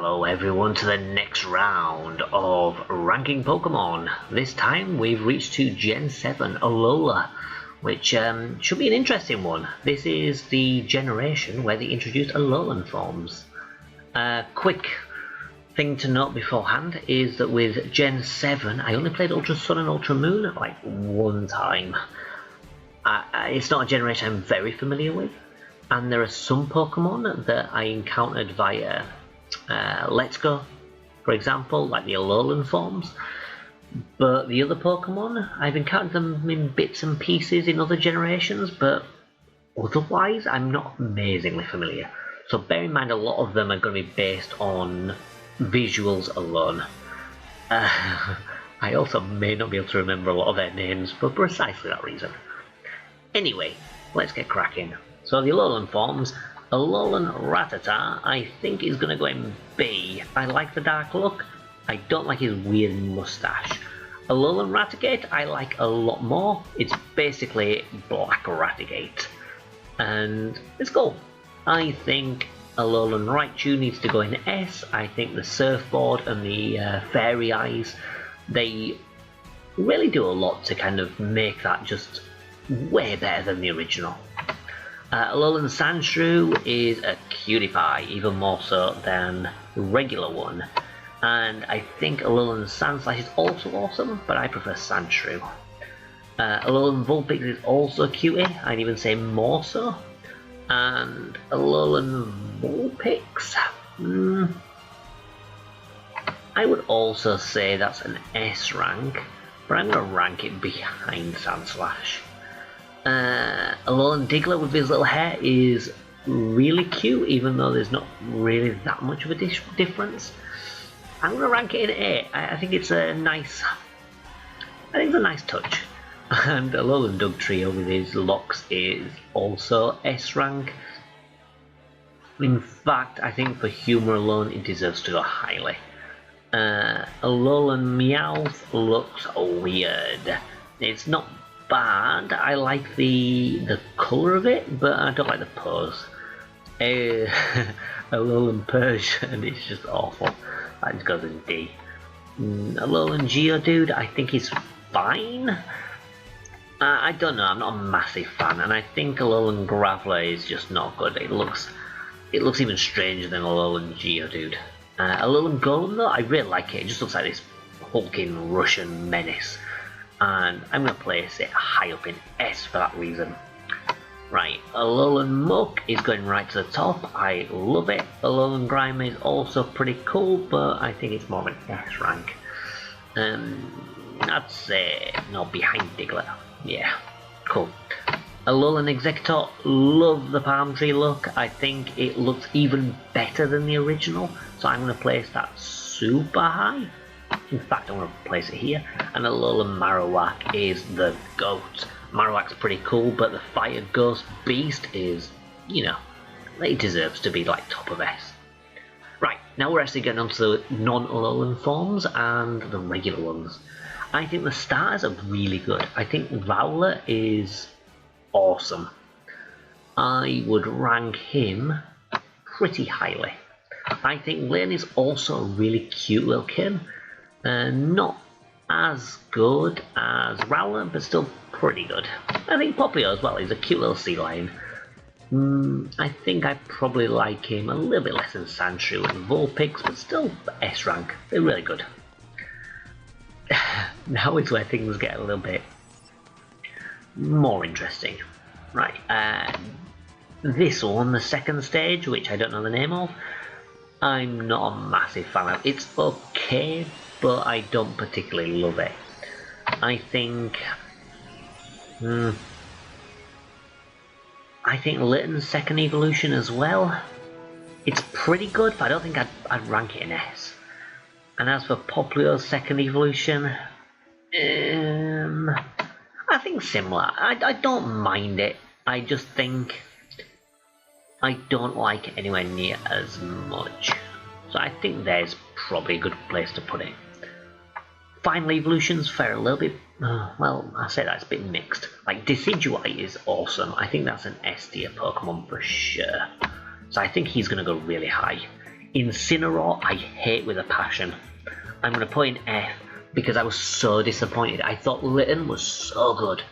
Hello everyone to the next round of ranking Pokemon. This time we've reached to Gen 7 Alola, which should be an interesting one. This is the generation where they introduced Alolan forms. Quick thing to note beforehand is that with Gen 7 I only played Ultra Sun and Ultra Moon like one time. It's not a generation I'm very familiar with, and there are some Pokemon that I encountered via Let's Go, for example, like the Alolan forms, but the other Pokemon, I've encountered them in bits and pieces in other generations, but otherwise I'm not amazingly familiar. So bear in mind a lot of them are going to be based on visuals alone. I also may not be able to remember a lot of their names for precisely that reason. Anyway, let's get cracking. So the Alolan forms, Alolan Rattata, I think is going to go in B. I like the dark look, I don't like his weird moustache. Alolan Raticate I like a lot more, it's basically Black Raticate. And let's go. I think Alolan Raichu needs to go in S. I think the Surfboard and the Fairy Eyes, they really do a lot to kind of make that just way better than the original. Alolan Sandshrew is a cutie pie, even more so than the regular one. And I think Alolan Sandslash is also awesome, but I prefer Sandshrew. Alolan Vulpix is also a cutie, I'd even say more so. And Alolan Vulpix, I would also say that's an S rank, but I'm going to rank it behind Sandslash. Alolan Diglett with his little hair is really cute, even though there's not really that much of a difference. I'm going to rank it in A. I think it's a nice touch. And Alolan Dugtrio with his locks is also S rank. In fact, I think for humour alone it deserves to go highly. Alolan Meowth looks weird. It's not bad, I like the colour of it, but I don't like the pose. Alolan Persian is just awful. That just goes in D. Alolan Geodude, I think he's fine. I don't know, I'm not a massive fan, and I think Alolan Graveler is just not good. It looks even stranger than Alolan Geodude. Alolan Golem though, I really like it. It just looks like this hulking Russian menace. And I'm going to place it high up in S for that reason. Right, Alolan Muck is going right to the top, I love it. Alolan Grime is also pretty cool, but I think it's more of an S rank. I'd say, no, behind Diglett. Yeah, cool. Alolan Executor, love the palm tree look. I think it looks even better than the original, so I'm going to place that super high. In fact, I'm going to place it here. And Alolan Marowak is the GOAT. Marowak's pretty cool, but the Fire Ghost Beast is, you know, it deserves to be like top of S. Right, now we're actually getting onto the non-Alolan forms and the regular ones. I think the starters are really good. I think Rowlet is awesome. I would rank him pretty highly. I think Lane is also a really cute little kid. Not as good as Rowlet, but still pretty good. I think Popplio as well, he's a cute little sea lion. I think I probably like him a little bit less than Sandshrew and Vulpix, but still S rank, they're really good. Now is where things get a little bit more interesting. Right, this one, the second stage, which I don't know the name of, I'm not a massive fan of. It's okay, but I don't particularly love it. I think Litten's second evolution as well, it's pretty good, but I don't think I'd rank it in S. And as for Popplio's second evolution, I think similar. I don't mind it, I just think I don't like it anywhere near as much. So I think there's probably a good place to put it. Final evolutions fare a little bit, well, I say that's a bit mixed. Like, Decidueye is awesome. I think that's an S tier Pokemon for sure. So I think he's going to go really high. Incineroar, I hate with a passion. I'm going to put in F because I was so disappointed. I thought Litten was so good.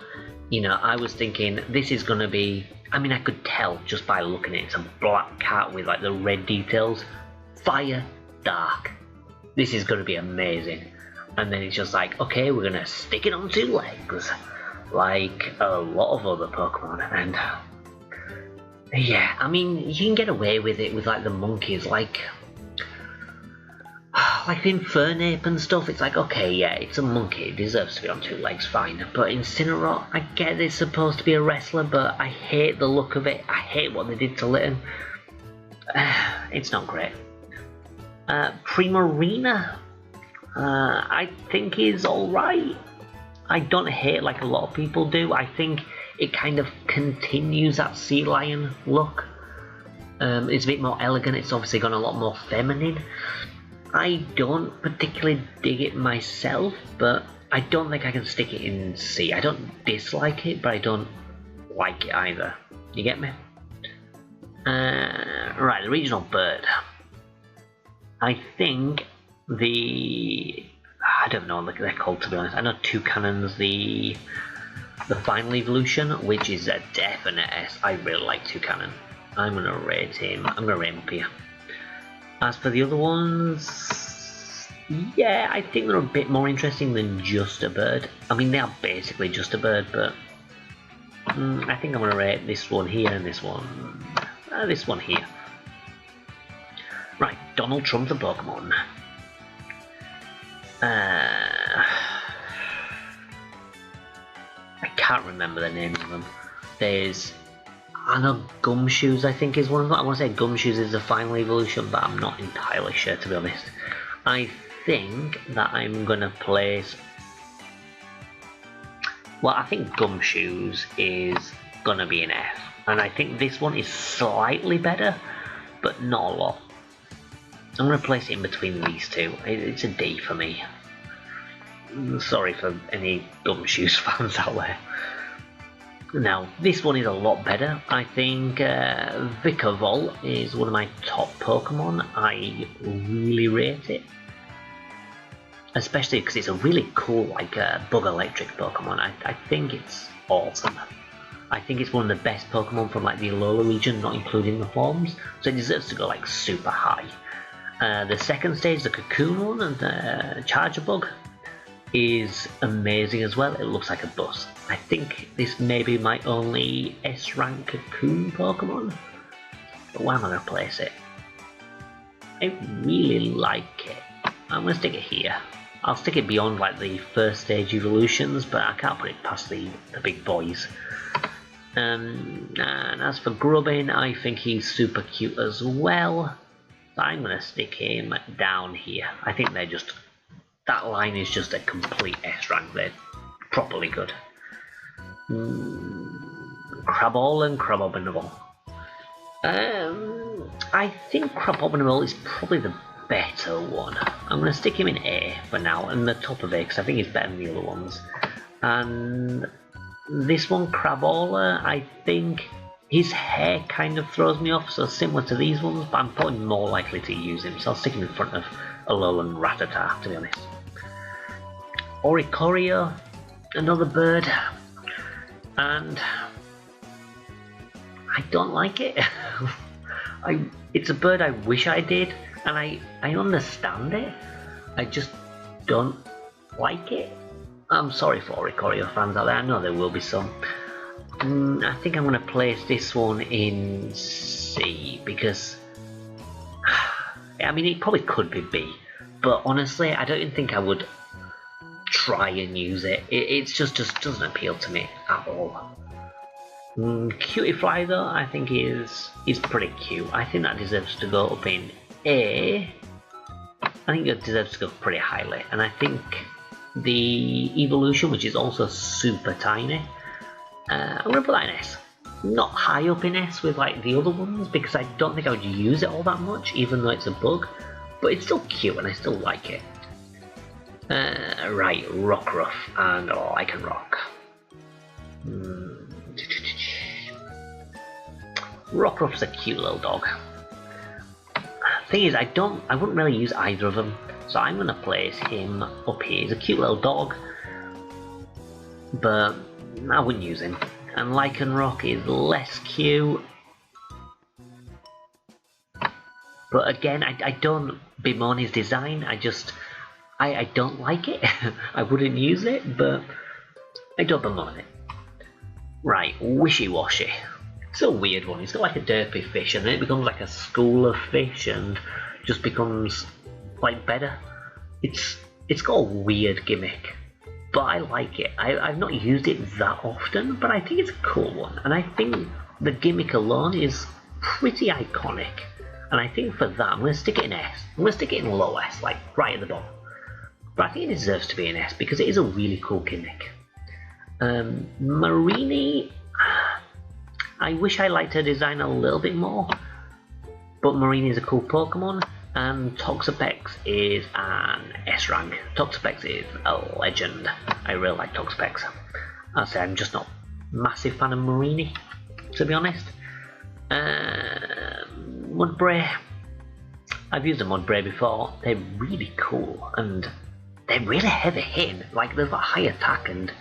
You know, I was thinking this is going to be... I mean, I could tell just by looking at it. It's a black cat with like the red details. Fire, dark. This is going to be amazing. And then it's just like, okay, we're going to stick it on 2 legs. Like a lot of other Pokemon. And yeah, I mean, you can get away with it with like the monkeys. Like Infernape and stuff, it's like, okay, yeah, it's a monkey, it deserves to be on 2 legs, fine. But Incineroar, I get it's supposed to be a wrestler, but I hate the look of it. I hate what they did to Litten. It's not great. Primarina, I think is alright. I don't hate like a lot of people do. I think it kind of continues that sea lion look. It's a bit more elegant, it's obviously gone a lot more feminine. I don't particularly dig it myself, but I don't think I can stick it in C. I don't dislike it, but I don't like it either. You get me? Right, the regional bird. I think I don't know what they're called, to be honest. I know Toucanon's the final evolution, which is a definite S. I really like Toucanon. I'm going to rate him up here. As for the other ones, yeah, I think they're a bit more interesting than just a bird. I mean, they are basically just a bird, but I think I'm going to rate this one here and this one here. Right, Donald Trump the Pokemon. I can't remember the names of them. There's... I know Gumshoes, I think, is one of them. I want to say Gumshoes is the final evolution, but I'm not entirely sure, to be honest. I think that I'm going to place... Well, I think Gumshoes is going to be an F. And I think this one is slightly better, but not a lot. I'm going to place it in between these two. It's a D for me. Sorry for any Gumshoes fans out there. Now, this one is a lot better. I think Vikavolt is one of my top Pokemon. I really rate it. Especially because it's a really cool, like, bug electric Pokemon. I think it's awesome. I think it's one of the best Pokemon from, like, the Alola region, not including the forms. So it deserves to go, like, super high. The second stage, the Cocoon one, and the Charger Bug, is amazing as well. It looks like a bus. I think this may be my only S-rank Cocoon Pokemon, but where am I going to place it? I really like it. I'm going to stick it here. I'll stick it beyond like the first stage evolutions, but I can't put it past the big boys. And as for Grubbin, I think he's super cute as well, so I'm going to stick him down here. I think they're just... That line is just a complete S-rank. They're properly good. Craball and Crabominable. I think Crabominable is probably the better one. I'm going to stick him in A for now, and the top of A, because I think he's better than the other ones. And this one, Crabola, I think his hair kind of throws me off, so similar to these ones, but I'm probably more likely to use him, so I'll stick him in front of Alola and Rattata, to be honest. Oricorio, another bird, and I don't like it. It's a bird I wish I did, and I understand it, I just don't like it. I'm sorry for Oricorio fans out there, I know there will be some. I think I'm going to place this one in C, because I mean, it probably could be B, but honestly, I don't even think I would try and use it. It just doesn't appeal to me at all. Cutiefly though, I think is pretty cute. I think that deserves to go up in A. I think it deserves to go pretty highly, and I think the evolution, which is also super tiny, I'm going to put that in S. Not high up in S with like the other ones, because I don't think I would use it all that much, even though it's a bug, but it's still cute and I still like it. Right, Rockruff and Lycanroc. Rockruff's a cute little dog. thing is, I wouldn't really use either of them, so I'm gonna place him up here. He's a cute little dog, but I wouldn't use him. And Lycanroc is less cute, but again, I don't bemoan his design. I don't like it. I wouldn't use it, but I don't bemoan it. Right, Wishy-Washy. It's a weird one. It's got like a derpy fish, and then it becomes like a school of fish, and just becomes like better. It's got a weird gimmick, but I like it. I've not used it that often, but I think it's a cool one, and I think the gimmick alone is pretty iconic. And I think for that, I'm going to stick it in S. I'm going to stick it in low S, like right at the bottom. But I think it deserves to be an S because it is a really cool gimmick. Marini, I wish I liked her design a little bit more, but Marini is a cool Pokemon, and Toxapex is an S rank. Toxapex is a legend. I really like Toxapex. I'll say I'm just not a massive fan of Marini, to be honest. Mudbray. I've used a Mudbray before. They're really cool, and they're really heavy hitting. Like, they've got high attack and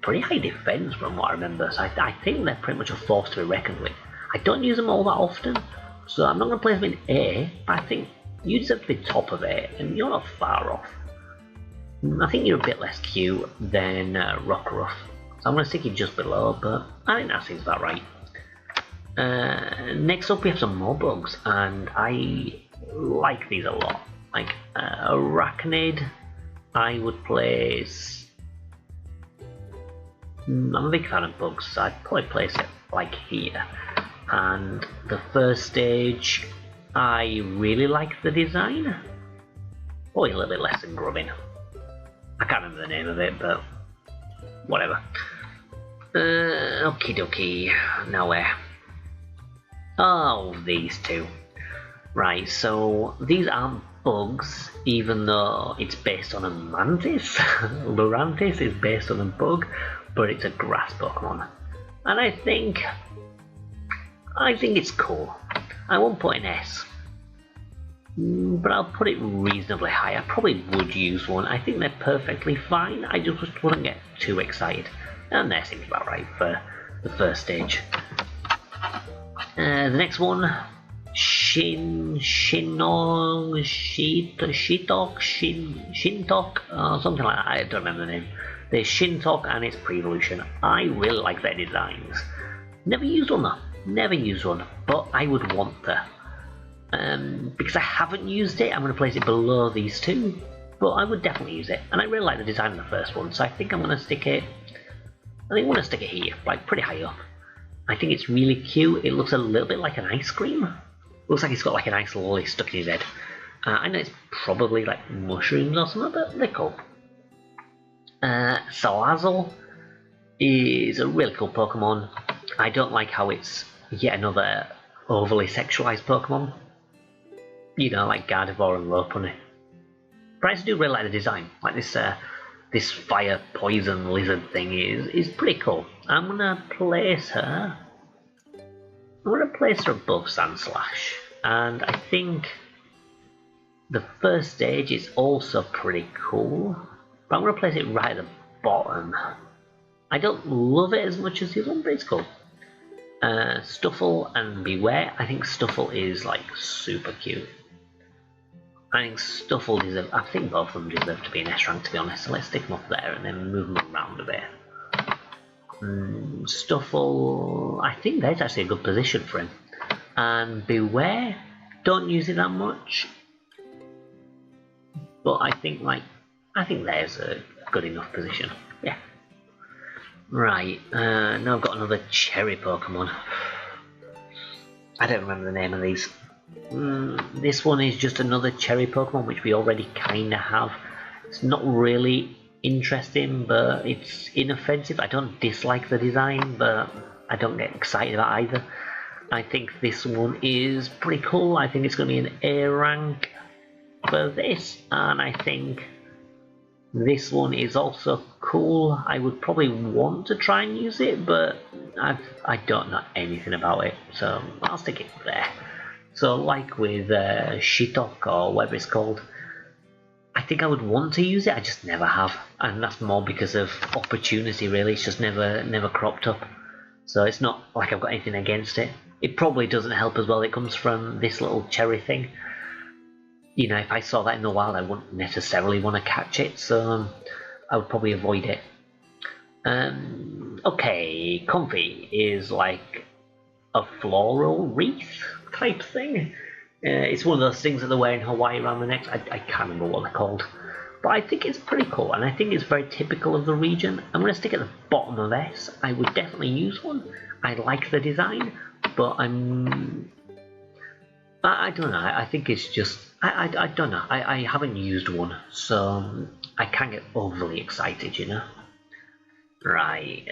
pretty high defense from what I remember, so I think they're pretty much a force to be reckoned with. I don't use them all that often, so I'm not going to place them in A, but I think you deserve to be top of A, and you're not far off. I think you're a bit less cute than Rockruff, so I'm going to stick you just below, but I think that seems about right. Next up we have some more bugs, and I like these a lot. Like Arachnid, I would place. I'm a big fan of bugs, so I'd probably place it like here. And the first stage, I really like the design. Probably a little bit less than Grubbin. I can't remember the name of it, but whatever. Okie dokie. Now where? Oh, these two. Right, so these aren't bugs, even though it's based on a mantis. Lurantis is based on a bug, but it's a grass Pokemon. And I think it's cool. I won't put an S, but I'll put it reasonably high. I probably would use one. I think they're perfectly fine. I just wouldn't get too excited. And that seems about right for the first stage. The next one, Shintok, something like that. I don't remember the name. There's Shintok and its pre-evolution. I really like their designs. Never used one though. Never used one, but I would want to. Because I haven't used it, I'm going to place it below these two, but I would definitely use it. And I really like the design of the first one, so I think I'm going to stick it. I think I'm going to stick it here, like pretty high up. I think it's really cute. It looks a little bit like an ice cream. Looks like it's got like an ice lolly stuck in his head. I know it's probably like mushrooms or something, but they're cool. Salazzle is a really cool Pokemon. I don't like how it's yet another overly sexualized Pokemon. You know, like Gardevoir and Lopunny. But I do really like the design. Like this fire poison lizard thing is pretty cool. I'm gonna place her above Sandslash, and I think the first stage is also pretty cool, but I'm gonna place it right at the bottom. I don't love it as much as the other one, but it's cool. Stuffle and Beware. I think Stuffle is like super cute. I think Stuffle deserves. I think both of them deserve to be an S rank, to be honest. So let's stick them up there and then move them around a bit. Stuffle, I think that's actually a good position for him. And Beware, don't use it that much, but I think there's a good enough position. Yeah. Right. Now I've got another cherry Pokemon. I don't remember the name of these. This one is just another cherry Pokemon, which we already kind of have. It's not really interesting, but it's inoffensive. I don't dislike the design, but I don't get excited about either. I think this one is pretty cool. I think it's going to be an A rank for this, and I think this one is also cool. I would probably want to try and use it, but I don't know anything about it, so I'll stick it there. So like with Shitok or whatever it's called, I think I would want to use it, I just never have, and that's more because of opportunity really, it's just never cropped up. So it's not like I've got anything against it. It probably doesn't help as well, it comes from this little cherry thing. You know, if I saw that in the wild I wouldn't necessarily want to catch it, so I would probably avoid it. Okay, comfy is like a floral wreath type thing. It's one of those things that they wear in Hawaii around the neck. I can't remember what they're called. But I think it's pretty cool, and I think it's very typical of the region. I'm going to stick at the bottom of S. I would definitely use one. I like the design, but I don't know. I think it's just... I don't know. I haven't used one, so I can't get overly excited, you know? Right,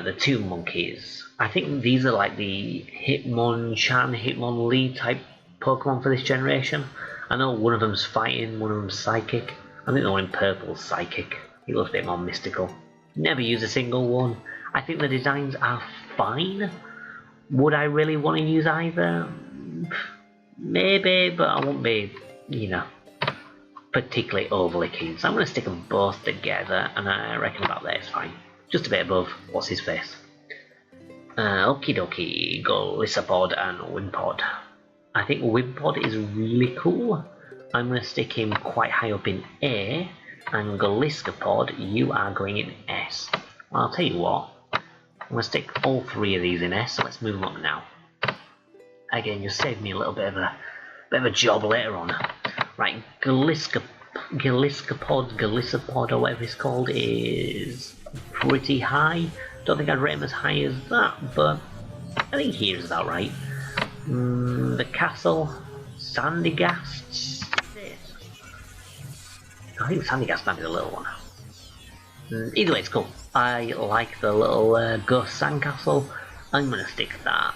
the two monkeys. I think these are like the Hitmonchan, Hitmonlee type Pokemon for this generation. I know one of them's fighting, one of them's psychic. I think the one in purple is psychic. He looks a bit more mystical. Never use a single one. I think the designs are fine. Would I really want to use either? Maybe, but I won't be, you know, particularly overly keen. So I'm going to stick them both together, and I reckon about there is fine. Just a bit above what's his face. Okie dokie, Golisopod and Wimpod. I think Wimpod is really cool. I'm going to stick him quite high up in A, and Golisopod, you are going in S. Well, I'll tell you what, I'm going to stick all three of these in S, so let's move them up now. Again, just save me a little bit of a job later on. Right, Golisopod, or whatever it's called, is pretty high. Don't think I'd rate him as high as that, but I think he is about right. The castle, Sandygast. I think Sandygast might be the little one. Either way, it's cool. I like the little ghost sandcastle. I'm gonna stick that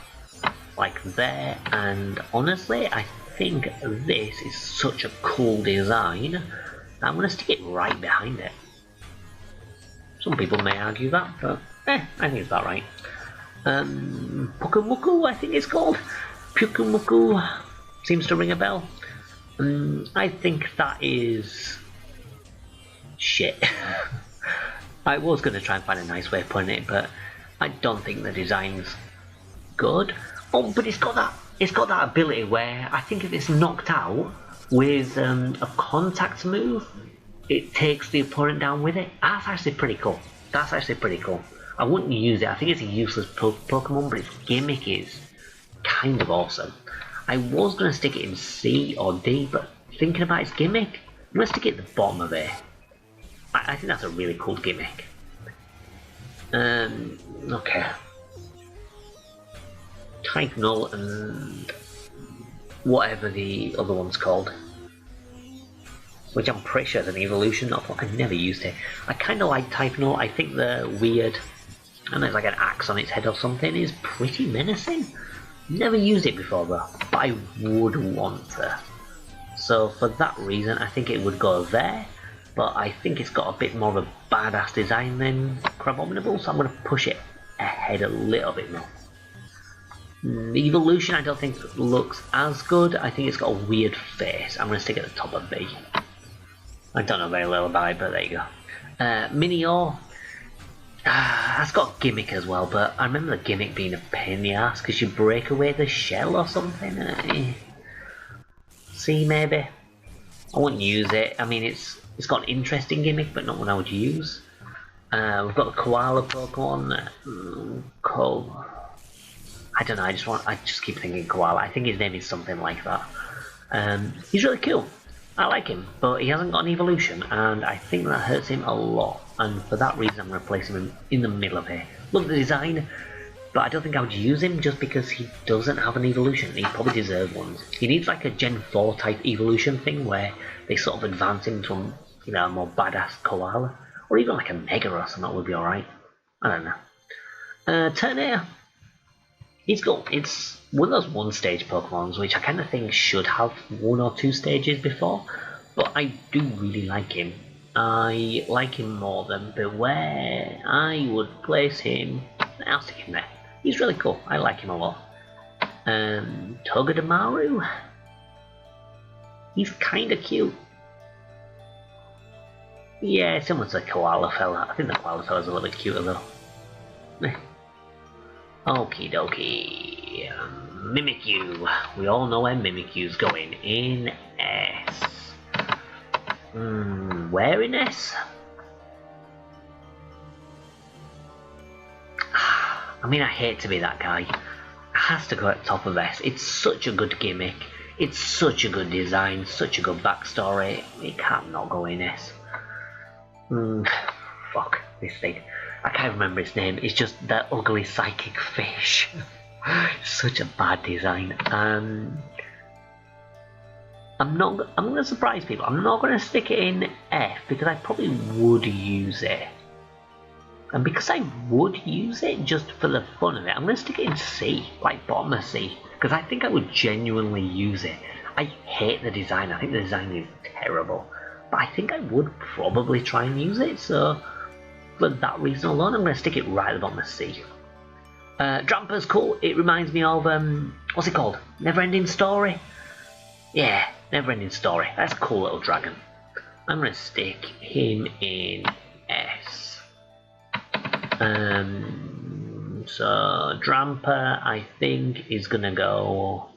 like there, and honestly, I think this is such a cool design. I'm gonna stick it right behind it. Some people may argue that, but I think it's about right. Pukamuku, I think it's called. Pukamuku seems to ring a bell. I think that is shit. I was going to try and find a nice way of putting it, but I don't think the design's good. Oh, but it's got that ability where I think if it's knocked out with a contact move, it takes the opponent down with it. That's actually pretty cool. I wouldn't use it. I think it's a useless Pokemon, but its gimmick is kind of awesome. I was going to stick it in C or D, but thinking about its gimmick, I'm going to stick it at the bottom of it. I think that's a really cool gimmick. Okay. Type Null and whatever the other one's called, which I'm pretty sure is an evolution. I've never used it. I kind of like Type Null. I think the weird, I don't know, it's like an axe on its head or something, is pretty menacing. Never used it before though, but I would want to. So for that reason, I think it would go there. But I think it's got a bit more of a badass design than Crabominable, so I'm going to push it ahead a little bit more. The evolution I don't think looks as good. I think it's got a weird face. I'm going to stick it at the top of B. I don't know very little about it, but there you go. Minior. That's got a gimmick as well, but I remember the gimmick being a pain in the ass because you break away the shell or something. See, maybe. I wouldn't use it. I mean, it's got an interesting gimmick, but not one I would use. We've got the koala Pokemon. I don't know. I just keep thinking koala. I think his name is something like that. He's really cool. I like him, but he hasn't got an evolution, and I think that hurts him a lot. And for that reason, I'm going to place him in the middle of here. Love the design, but I don't think I would use him just because he doesn't have an evolution. He probably deserves one. He needs like a Gen 4 type evolution thing where they sort of advance him to a more badass koala, or even like a Mega or something would be alright. I don't know. Turnier. He's cool. It's one of those one-stage Pokemons which I kind of think should have 1 or 2 stages before, but I do really like him. I like him more than Beware. I would place him. I'll stick him there. He's really cool. I like him a lot. Togedemaru. He's kinda cute. Yeah, similar to the koala fella. I think the koala fella's a little bit cuter though. Okie dokie. Mimikyu. We all know where Mimikyu's going. In S. Where in S? I mean, I hate to be that guy. It has to go at top of S. It's such a good gimmick. It's such a good design, such a good backstory. It can't not go in S. Fuck this thing. I can't remember its name. It's just that ugly psychic fish. Such a bad design. I'm gonna surprise people. I'm not gonna stick it in F because I probably would use it. And because I would use it just for the fun of it, I'm gonna stick it in C, like bottom of C, because I think I would genuinely use it. I hate the design. I think the design is terrible, but I think I would probably try and use it. So for that reason alone, I'm gonna stick it right at the bottom of C. Drampa's cool. It reminds me of what's it called? Neverending Story. Yeah, Neverending Story. That's a cool little dragon. I'm gonna stick him in S. So Drampa, I think, is gonna go.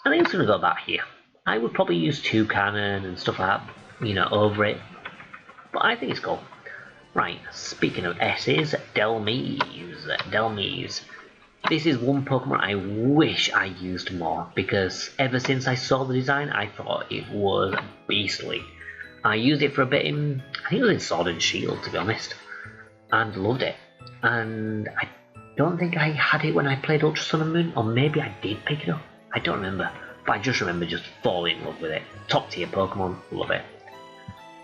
I think it's gonna go about here. I would probably use Toucanon and stuff like that, over it. But I think it's cool. Right, speaking of S's, Delmise. This is one Pokemon I wish I used more, because ever since I saw the design, I thought it was beastly. I used it for a bit I think it was in Sword and Shield, to be honest, and loved it. And I don't think I had it when I played Ultra Sun and Moon, or maybe I did pick it up. I don't remember, but I just remember just falling in love with it. Top tier Pokemon, love it.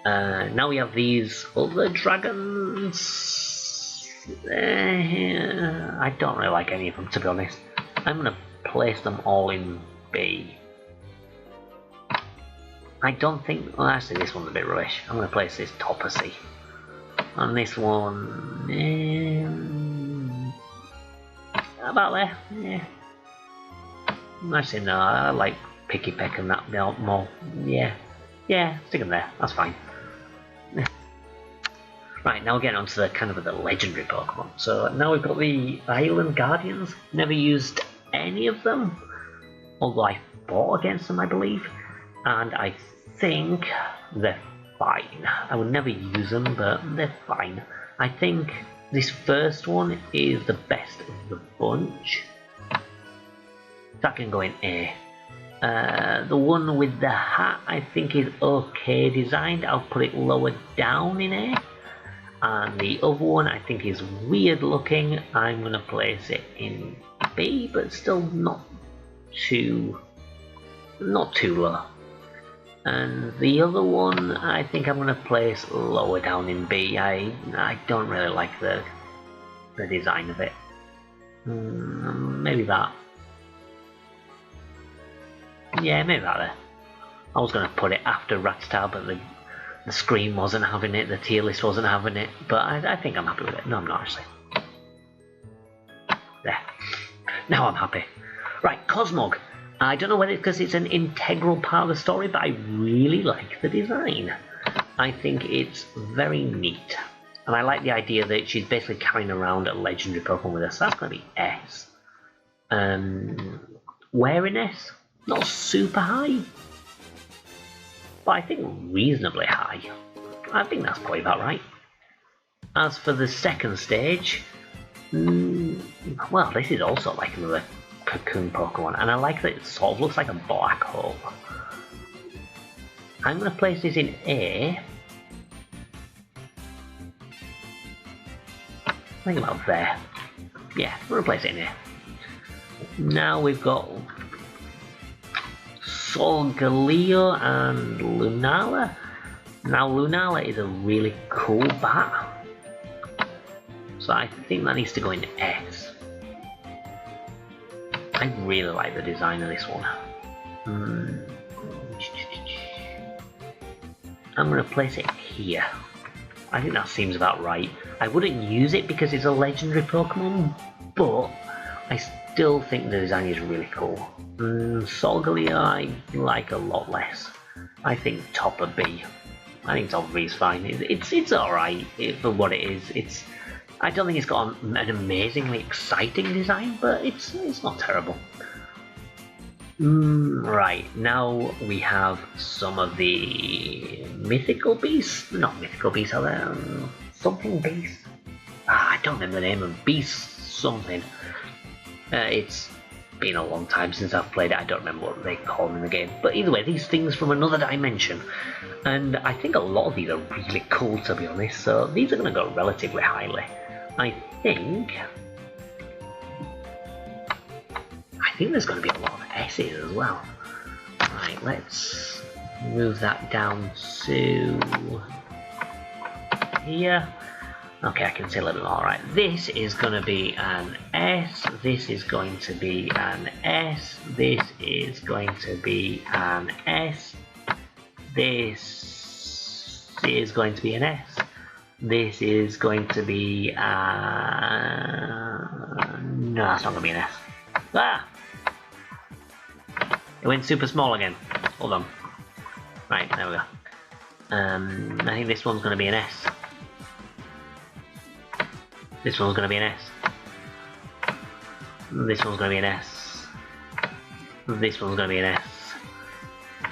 Now we have these other dragons. I don't really like any of them, to be honest. I'm going to place them all in B. I don't think... Well, actually, this one's a bit rubbish. I'm going to place this top of C. And this one... about there. Yeah. Actually, no, I like Picky Peck and that more. Yeah. Yeah, stick them there. That's fine. Right, now we're getting onto the kind of the legendary Pokemon. So now we've got the Island Guardians. Never used any of them, although I fought against them, I believe. And I think they're fine. I would never use them, but they're fine. I think this first one is the best of the bunch. That can go in A. The one with the hat I think is okay designed. I'll put it lower down in A. And the other one I think is weird looking. I'm going to place it in B, but still not too low. And the other one I think I'm going to place lower down in B. I don't really like the design of it. Maybe that. Yeah, maybe that there. I was going to put it after Rattata, but the Scream wasn't having it, the tier list wasn't having it, but I think I'm happy with it. No, I'm not actually. There. Now I'm happy. Right, Cosmog. I don't know whether it's because it's an integral part of the story, but I really like the design. I think it's very neat. And I like the idea that she's basically carrying around a legendary Pokemon with her, so that's going to be S. Wariness? Not super high, but I think reasonably high. I think that's probably about right. As for the second stage, well, this is also like another cocoon Pokemon, and I like that it sort of looks like a black hole. I'm going to place this in A. I think about there. Yeah, I'm going to place it in A. Now we've got Solgaleo and Lunala. Now Lunala is a really cool bat, so I think that needs to go in S. I really like the design of this one. I'm going to place it here. I think that seems about right. I wouldn't use it because it's a legendary Pokemon, but I still think the design is really cool. Solgaleo I like a lot less. I think top of B. I think top B is fine. It's alright for what it is. I don't think it's got an amazingly exciting design, but it's not terrible. Right, now we have some of the mythical beasts. Not mythical beasts, are there? Something beasts? I don't remember the name of beasts something. It's been a long time since I've played it. I don't remember what they call them in the game. But either way, these things from another dimension. And I think a lot of these are really cool, to be honest. So these are going to go relatively highly. I think there's going to be a lot of S's as well. Right, let's move that down to here. Okay, I can see a little bit more. Right, this is going to be an S. This is going to be an S. This is going to be an S. This is going to be an S. This is going to be no, that's not going to be an S. Ah! It went super small again. Hold on. Right, there we go. I think this one's going to be an S. This one's going to be an S. This one's going to be an S. This one's going to be an S.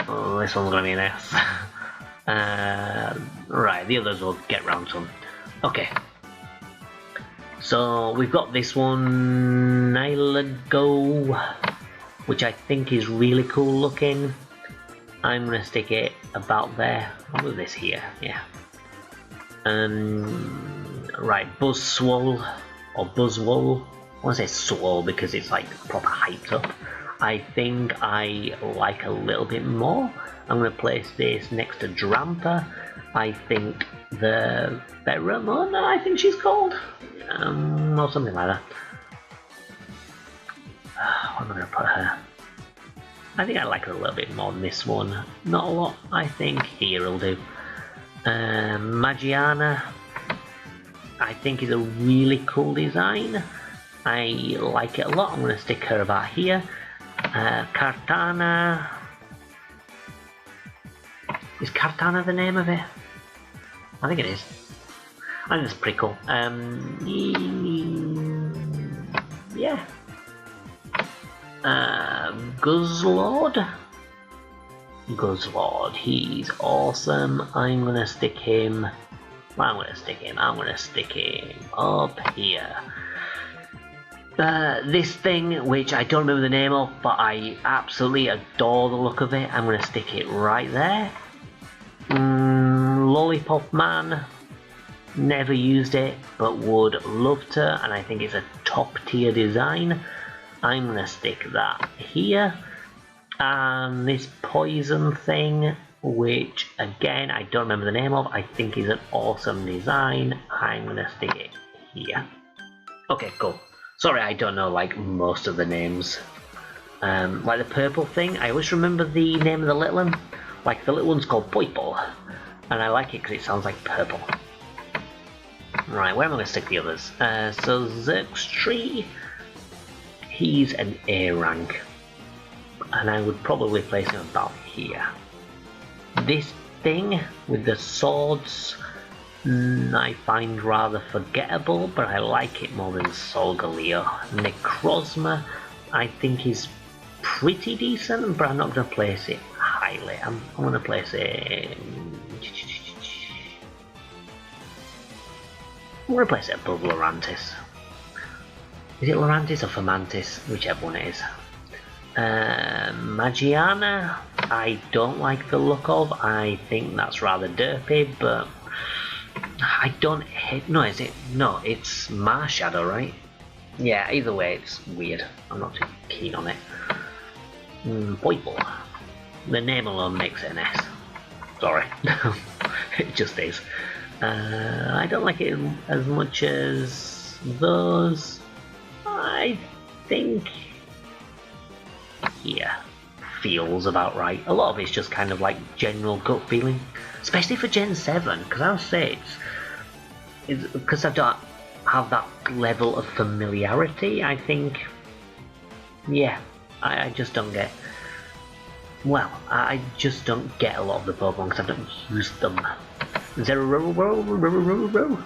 Oh, this one's going to be an S. Right, the others will get round to them. Okay. So we've got this one, Nylago, which I think is really cool looking. I'm going to stick it about there. I'll move this here, yeah. Right, Buzzswole, or Buzzwole. I want to say Swole because it's like proper hyped up. I think I like a little bit more. I'm going to place this next to Drampa. I think the Pheromone, I think she's called. Or something like that. Where am I going to put her? I think I like her a little bit more than this one. Not a lot, I think. Here will do. Magiana, I think is a really cool design. I like it a lot. I'm going to stick her about here. Kartana. Is Kartana the name of it? I think it is. I think it's pretty cool. Yeah. Guzzlord, he's awesome. I'm gonna stick him. Well, I'm gonna stick him up here. This thing, which I don't remember the name of, but I absolutely adore the look of it. I'm gonna stick it right there. Lollipop Man. Never used it, but would love to, and I think it's a top tier design. I'm going to stick that here. And this poison thing, which again I don't remember the name of, I think is an awesome design. I'm going to stick it here. Okay, cool. Sorry, I don't know like most of the names. Like the purple thing, I always remember the name of the little one. Like the little one's called Poiple, and I like it because it sounds like purple. Right, where am I going to stick the others? So Zergstree, he's an A rank, and I would probably place him about here. This thing with the swords, I find rather forgettable, but I like it more than Solgaleo. Necrozma, I think is pretty decent, but I'm not going to place it highly. I'm going to place it... I'm going to place it above Lurantis. Is it Lurantis or Fermantis? Whichever one it is. Magiana, I don't like the look of. I think that's rather derpy, but I don't hate... No, is it? No, it's Marshadow, right? Yeah, either way, it's weird. I'm not too keen on it. Poiple. The name alone makes it an S. Sorry. It just is. I don't like it as much as those. I think here feels about right. A lot of it's just kind of like general gut feeling, especially for Gen 7, because I'll say it's because I don't have that level of familiarity. I think Yeah, I just don't get. Well, I just don't get a lot of the Pokemon because I don't use them. Zero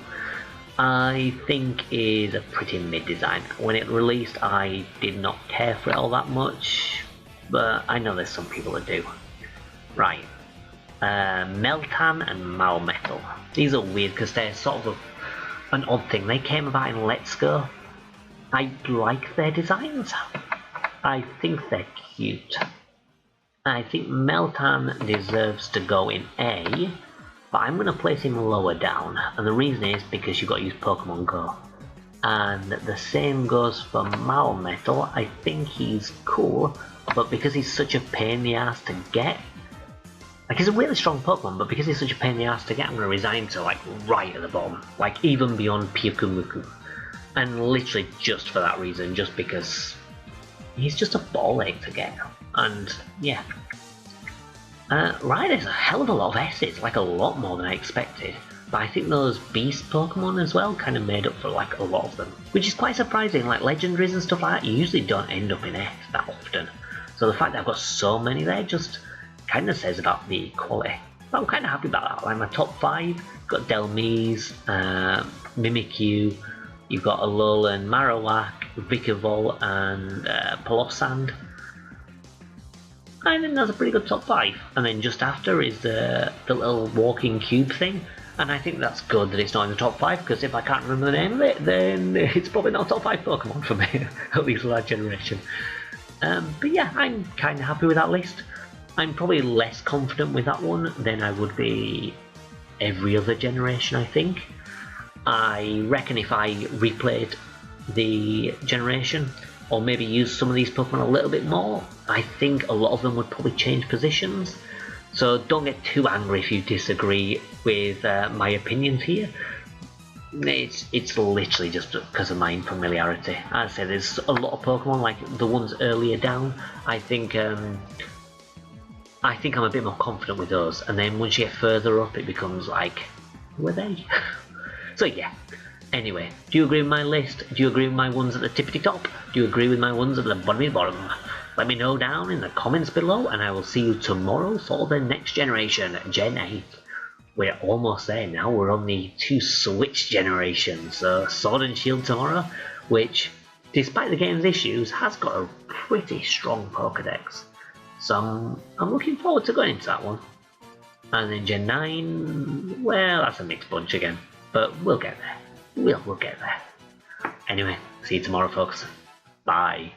I think is a pretty mid design. When it released, I did not care for it all that much, but I know there's some people that do. Right. Meltan and Malmetal. These are weird because they're sort of an odd thing. They came about in Let's Go. I like their designs. I think they're cute. I think Meltan deserves to go in A, but I'm going to place him lower down, and the reason is because you've got to use Pokemon Go. And the same goes for Malmetal. I think he's cool, but because he's such a pain in the ass to get, like he's a really strong Pokemon, but because he's such a pain in the ass to get, I'm going to resign to like right at the bottom, like even beyond Pyukumuku. And literally just for that reason, just because he's just a ball ache to get. And yeah. Right, there's a hell of a lot of S's, like a lot more than I expected. But I think those Beast Pokemon as well kind of made up for like a lot of them. Which is quite surprising, like legendaries and stuff like that, you usually don't end up in S that often. So the fact that I've got so many there just kind of says about the quality. But I'm kind of happy about that. Like my top 5, got Delmise, Mimikyu, you've got Alola and Marowak, Vikavolt and Palossand. I think that's a pretty good top 5. And then just after is the little walking cube thing. And I think that's good that it's not in the top 5, because if I can't remember the name of it, then it's probably not a top 5 Pokemon for me, at least for that generation. But yeah, I'm kind of happy with that list. I'm probably less confident with that one than I would be every other generation, I think. I reckon if I replayed the generation, or maybe use some of these Pokemon a little bit more, I think a lot of them would probably change positions. So don't get too angry if you disagree with my opinions here. It's literally just because of my unfamiliarity. As I said, there's a lot of Pokemon, like the ones earlier down, I think I'm a bit more confident with those, and then once you get further up it becomes like, who are they? So yeah. Anyway, do you agree with my list? Do you agree with my ones at the tippity top? Do you agree with my ones at the bottomy bottom? Let me know down in the comments below, and I will see you tomorrow for the next generation, Gen 8. We're almost there now, we're on the 2 Switch generations, so Sword and Shield tomorrow, which, despite the game's issues, has got a pretty strong Pokédex. So I'm looking forward to going into that one. And then Gen 9, well, that's a mixed bunch again, but we'll get there. We'll get there. Anyway, see you tomorrow, folks. Bye.